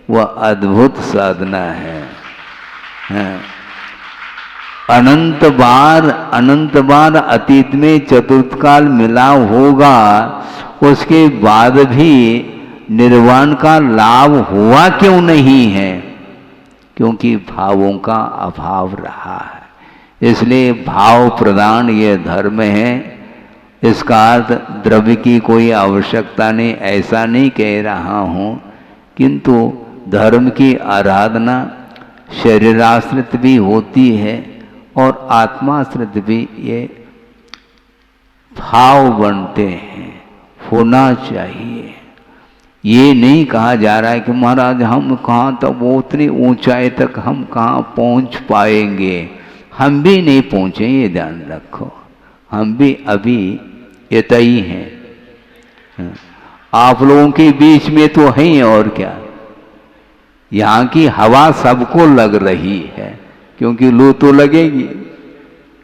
वह अद्भुत साधना है। अनंत बार अतीत में चतुर्थ काल मिला होगा, उसके बाद भी निर्वाण का लाभ हुआ क्यों नहीं है? क्योंकि भावों का अभाव रहा है। इसलिए भाव प्रदान ये धर्म है। इसका अर्थ द्रव्य की कोई आवश्यकता नहीं, ऐसा नहीं कह रहा हूँ, किंतु धर्म की आराधना शरीराश्रित भी होती है और आत्माश्रित भी। ये भाव बनते हैं, होना चाहिए। ये नहीं कहा जा रहा है कि महाराज हम कहाँ तक, वो उतनी ऊंचाई तक हम कहाँ पहुँच पाएंगे। हम भी नहीं पहुँचे, ये ध्यान रखो। हम भी अभी इतना ही हैं। आप लोगों के बीच में तो हैं, और क्या। यहाँ की हवा सबको लग रही है, क्योंकि लू तो लगेगी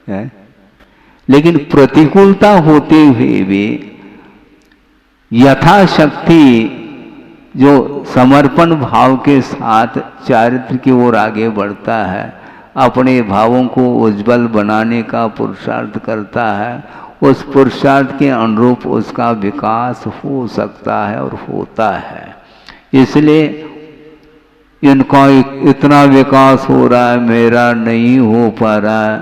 है? लेकिन प्रतिकूलता होते हुए भी यथाशक्ति जो समर्पण भाव के साथ चारित्र की ओर आगे बढ़ता है, अपने भावों को उज्जवल बनाने का पुरुषार्थ करता है, उस पुरुषार्थ के अनुरूप उसका विकास हो सकता है और होता है। इसलिए इनका इतना विकास हो रहा है, मेरा नहीं हो पा रहा है,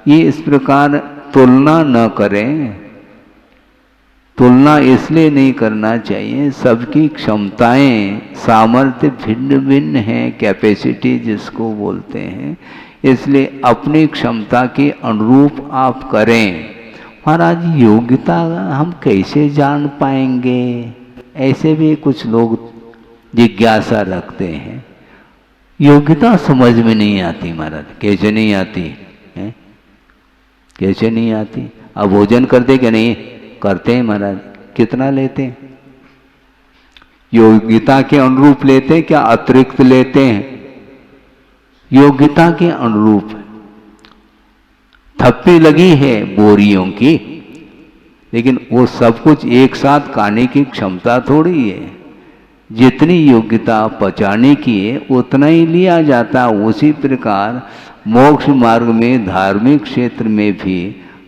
ये इस प्रकार तुलना न करें। तुलना इसलिए नहीं करना चाहिए, सबकी क्षमताएं सामर्थ्य भिन्न भिन्न हैं, कैपेसिटी जिसको बोलते हैं। इसलिए अपनी क्षमता के अनुरूप आप करें। महाराज योग्यता हम कैसे जान पाएंगे? ऐसे भी कुछ लोग जिज्ञासा रखते हैं। योग्यता समझ में नहीं आती महाराज। कैसे नहीं आती है? कैसे नहीं आती? अब भोजन करते कि नहीं करते हैं महाराज? कितना लेते हैं? योग्यता के अनुरूप लेते हैं क्या अतिरिक्त लेते हैं? योग्यता के अनुरूप। थप्पी लगी है बोरियों की, लेकिन वो सब कुछ एक साथ खाने की क्षमता थोड़ी है। जितनी योग्यता पचाने की है उतना ही लिया जाता। उसी प्रकार मोक्ष मार्ग में धार्मिक क्षेत्र में भी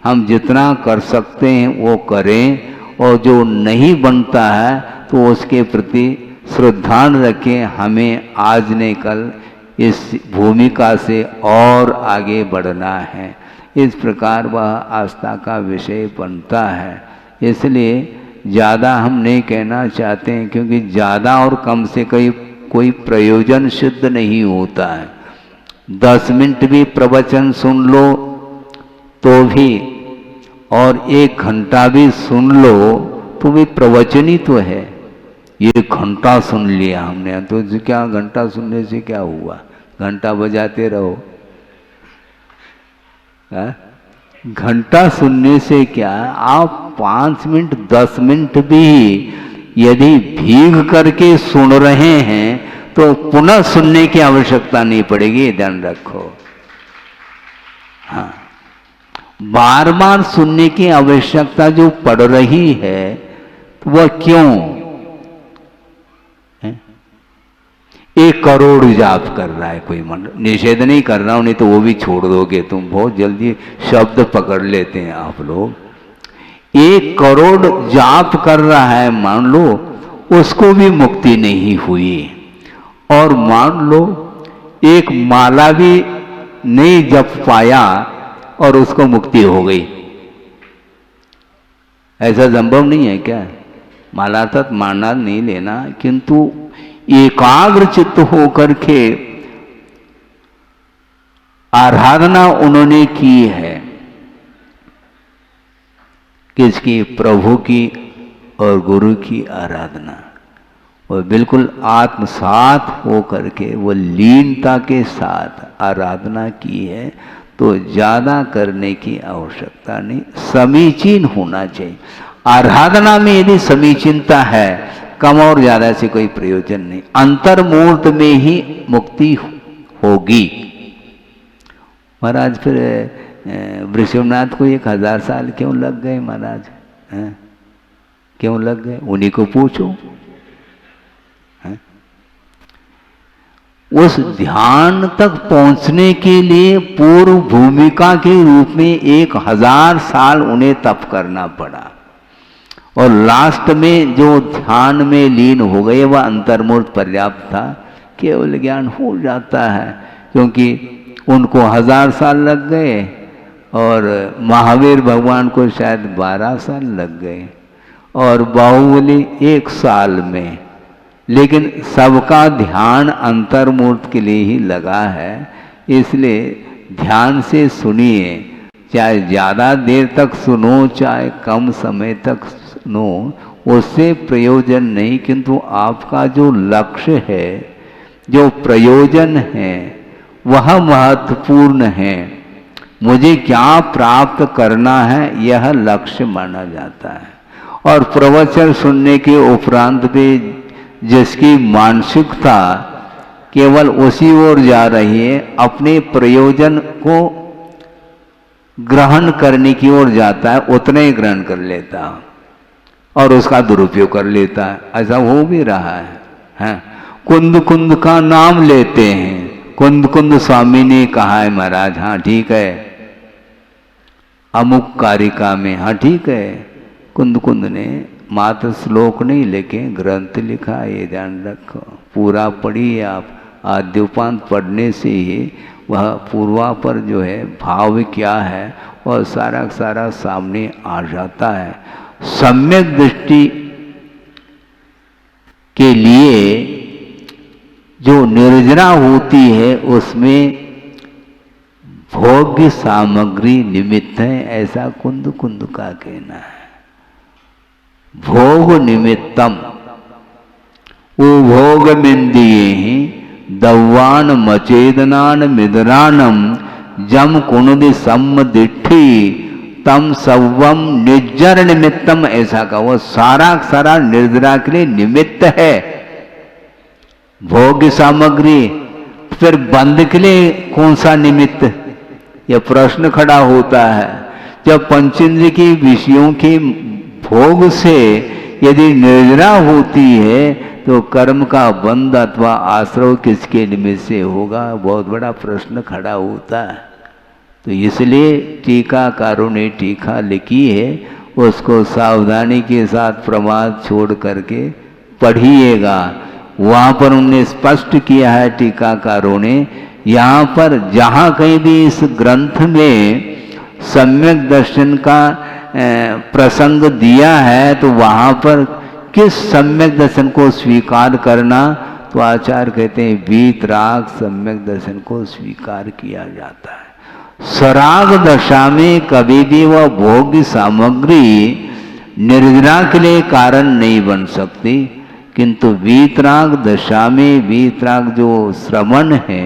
हम जितना कर सकते हैं वो करें, और जो नहीं बनता है तो उसके प्रति श्रद्धान रखें। हमें आज ने कल इस भूमिका से और आगे बढ़ना है। इस प्रकार वह आस्था का विषय बनता है। इसलिए ज़्यादा हम नहीं कहना चाहते हैं, क्योंकि ज़्यादा और कम से कोई प्रयोजन सिद्ध नहीं होता है। 10 मिनट भी प्रवचन सुन लो तो भी, और 1 घंटा भी सुन लो तो भी प्रवचन ही तो है। ये घंटा सुन लिया हमने, तो क्या घंटा सुनने से क्या हुआ? घंटा बजाते रहो। घंटा सुनने से क्या, आप 5 मिनट 10 मिनट भी यदि भीग करके सुन रहे हैं तो पुनः सुनने की आवश्यकता नहीं पड़ेगी, ध्यान रखो। हाँ, बार बार सुनने की आवश्यकता जो पड़ रही है वह क्यों है? 1 करोड़ जाप कर रहा है कोई मंडल, निषेध नहीं कर रहा हूं, नहीं तो वो भी छोड़ दोगे तुम, बहुत जल्दी शब्द पकड़ लेते हैं आप लोग। 1 करोड़ जाप कर रहा है मान लो, उसको भी मुक्ति नहीं हुई, और मान लो एक माला भी नहीं जप पाया और उसको मुक्ति हो गई, ऐसा संभव नहीं है क्या? माला तक मानना नहीं लेना, किंतु एकाग्र चित्त होकर के आराधना उन्होंने की है, किसकी? प्रभु की और गुरु की आराधना, और बिल्कुल आत्मसात होकर के वो लीनता के साथ आराधना की है, तो ज्यादा करने की आवश्यकता नहीं, समीचीन होना चाहिए। आराधना में यदि समीचीनता है, कम और ज्यादा से कोई प्रयोजन नहीं, अंतर्मूर्त में ही मुक्ति होगी। महाराज फिर वृषभनाथ को 1000 साल क्यों लग गए महाराज? क्यों लग गए? उन्हीं को पूछो। उस ध्यान तक पहुंचने के लिए पूर्व भूमिका के रूप में 1000 साल उन्हें तप करना पड़ा, और लास्ट में जो ध्यान में लीन हो गए वह अंतर्मूर्त पर्याप्त था, केवल ज्ञान हो जाता है। क्योंकि उनको 1000 साल लग गए और महावीर भगवान को शायद 12 साल लग गए, और बाहुबली 1 साल में, लेकिन सबका ध्यान अंतर्मूर्त के लिए ही लगा है। इसलिए ध्यान से सुनिए, चाहे ज़्यादा देर तक सुनो चाहे कम समय तक सुनो, उससे प्रयोजन नहीं, किंतु आपका जो लक्ष्य है, जो प्रयोजन है, वह महत्वपूर्ण है। मुझे क्या प्राप्त करना है, यह लक्ष्य माना जाता है। और प्रवचन सुनने के उपरांत भी जिसकी मानसिकता केवल उसी ओर जा रही है, अपने प्रयोजन को ग्रहण करने की ओर जाता है, उतना ही ग्रहण कर लेता है और उसका दुरुपयोग कर लेता है। ऐसा हो भी रहा है। कुंद कुंद का नाम लेते हैं, कुंद कुंद स्वामी ने कहा है महाराज, हाँ ठीक है, अमुक कारिका में, हाँ ठीक है, कुंद कुंद ने मात्र श्लोक नहीं लेके ग्रंथ लिखा, ये ध्यान रखो। पूरा पढ़िए आप, आद्योपांत पढ़ने से ही वह पूर्वा पर जो है भाव क्या है और सारा सारा सामने आ जाता है। सम्यक दृष्टि के लिए जो निर्जना होती है उसमें भोग्य सामग्री निमित्त है, ऐसा कुंद कुंद का कहना है। भोग निमित्तम वो भोग मिंदिये ही दव्वान मचेदनान मिदरानम जम कुनुदि सम्मदिठी तम सवम निर्जर निमित्तम, ऐसा का वो सारा सारा निर्जरा के लिए निमित्त है भोग्य सामग्री। फिर बंद के लिए कौन सा निमित्त, यह प्रश्न खड़ा होता है। जब पंचेंद्रिय के विषयों के भोग से यदि निर्जरा होती है तो कर्म का बंध अथवा आश्रय किसके निमित्त से होगा, बहुत बड़ा प्रश्न खड़ा होता है। तो इसलिए टीकाकारों ने टीका लिखी है, उसको सावधानी के साथ प्रमाद छोड़ करके पढ़िएगा। वहाँ पर उन्होंने स्पष्ट किया है टीकाकारों ने, यहाँ पर जहाँ कहीं भी इस ग्रंथ में सम्यक दर्शन का प्रसंग दिया है तो वहाँ पर किस सम्यक दर्शन को स्वीकार करना, तो आचार्य कहते हैं वीतराग सम्यक दर्शन को स्वीकार किया जाता है। सराग दशा में कभी भी वह भोग्य सामग्री निर्जना के लिए कारण नहीं बन सकती, किंतु वीतराग दशा में वीतराग जो श्रवण है,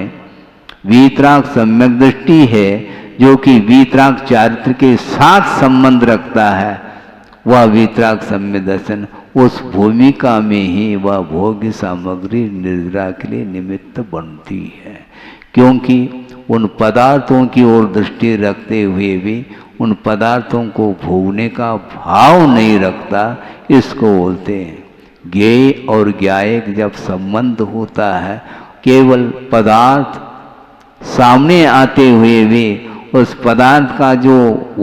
वीतराग सम्यक दृष्टि है, जो कि वीतराग चारित्र के साथ संबंध रखता है, वह वीतराग सम्यक दर्शन, उस भूमिका में ही वह भोग्य सामग्री निर्जरा के लिए निमित्त बनती है। क्योंकि उन पदार्थों की ओर दृष्टि रखते हुए भी उन पदार्थों को भोगने का भाव नहीं रखता, इसको बोलते हैं ज्ञेय और ज्ञायक जब संबंध होता है, केवल पदार्थ सामने आते हुए भी उस पदार्थ का जो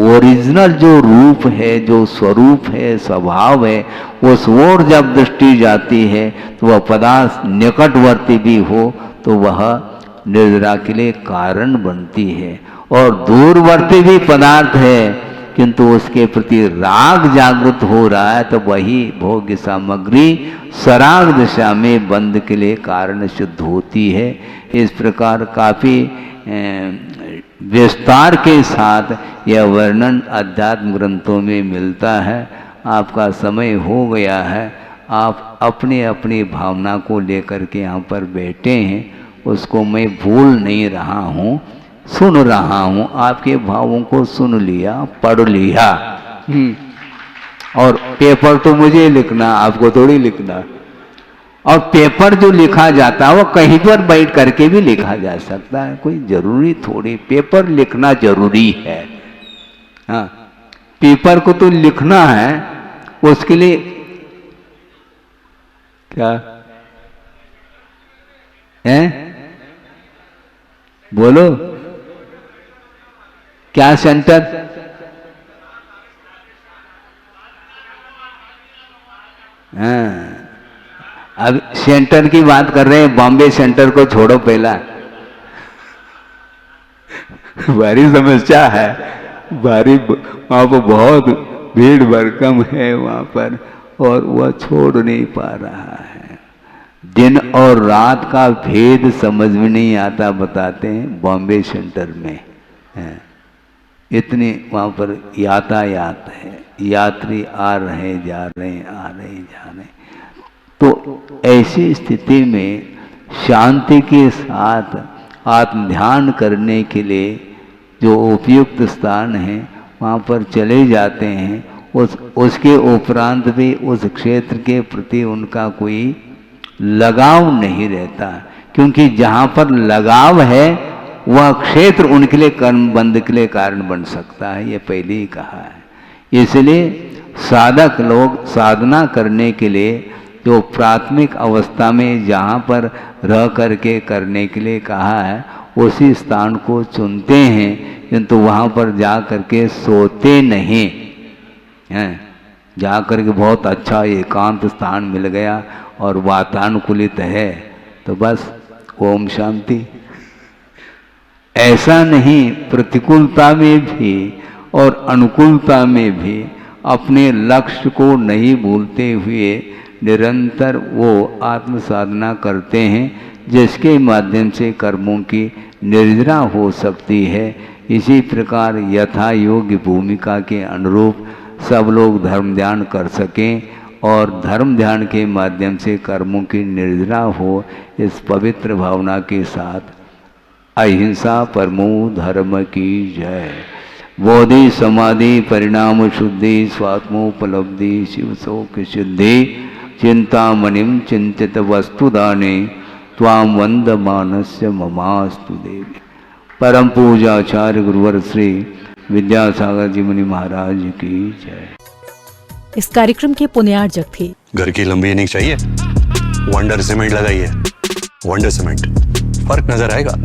ओरिजिनल जो रूप है, जो स्वरूप है, स्वभाव है, उस ओर जब दृष्टि जाती है तो वह पदार्थ निकटवर्ती भी हो तो वह निर्जरा के लिए कारण बनती है। और दूरवर्ती भी पदार्थ है किंतु उसके प्रति राग जागृत हो रहा है तो वही भोग्य सामग्री सराग दशा में बंध के लिए कारण सिद्ध होती है। इस प्रकार काफ़ी विस्तार के साथ यह वर्णन अध्यात्म ग्रंथों में मिलता है। आपका समय हो गया है, आप अपने अपनी भावना को लेकर के यहाँ पर बैठे हैं, उसको मैं भूल नहीं रहा हूँ, सुन रहा हूँ, आपके भावों को सुन लिया, पढ़ लिया। और पेपर तो मुझे लिखना, आपको थोड़ी लिखना। और पेपर जो लिखा जाता है वो कहीं पर बैठ करके भी लिखा जा सकता है, कोई जरूरी थोड़ी पेपर लिखना जरूरी है। हाँ, पेपर को तो लिखना है, उसके लिए क्या है बोलो, क्या सेंटर? हाँ, अब सेंटर की बात कर रहे हैं, बॉम्बे सेंटर को छोड़ो पहला। भारी समस्या है, भारी, वहां पर बहुत भीड़ भड़कम है वहां पर, और वह छोड़ नहीं पा रहा है। दिन और रात का भेद समझ में नहीं आता, बताते हैं बॉम्बे सेंटर में है। इतने वहाँ पर यातायात है, यात्री आ रहे जा रहे, आ रहे जा रहे। तो ऐसी स्थिति में शांति के साथ आत्म ध्यान करने के लिए जो उपयुक्त स्थान है वहाँ पर चले जाते हैं। उसके उपरांत भी उस क्षेत्र के प्रति उनका कोई लगाव नहीं रहता, क्योंकि जहाँ पर लगाव है वह क्षेत्र उनके लिए कर्म बंध के लिए कारण बन सकता है, ये पहले ही कहा है। इसलिए साधक लोग साधना करने के लिए जो प्राथमिक अवस्था में जहाँ पर रह करके करने के लिए कहा है उसी स्थान को चुनते हैं, किंतु वहाँ पर जा करके सोते नहीं हैं। जा करके बहुत अच्छा एकांत स्थान मिल गया और वातानुकूलित है तो बस ओम शांति, ऐसा नहीं। प्रतिकूलता में भी और अनुकूलता में भी अपने लक्ष्य को नहीं भूलते हुए निरंतर वो आत्म साधना करते हैं, जिसके माध्यम से कर्मों की निर्जरा हो सकती है। इसी प्रकार यथा योग्य भूमिका के अनुरूप सब लोग धर्म ध्यान कर सकें और धर्म ध्यान के माध्यम से कर्मों की निर्जरा हो, इस पवित्र भावना के साथ अहिंसा परमो धर्म की जय। बोधि समाधि परिणाम शुद्धि स्वात्मोपलब्धि शिव शोक सिद्धि चिंतामणिम चिंतित वस्तुदाने त्वाम वंदमानस्य ममास्तु देवी। परम पूजाचार्य गुरुवर श्री विद्यासागर जी मुनि महाराज की जय। इस कार्यक्रम के पुण्यार्जक थे घर की लंबी इनिंग चाहिए, वंडर सीमेंट लगाइए। वंडर सीमेंट, फर्क नजर आएगा।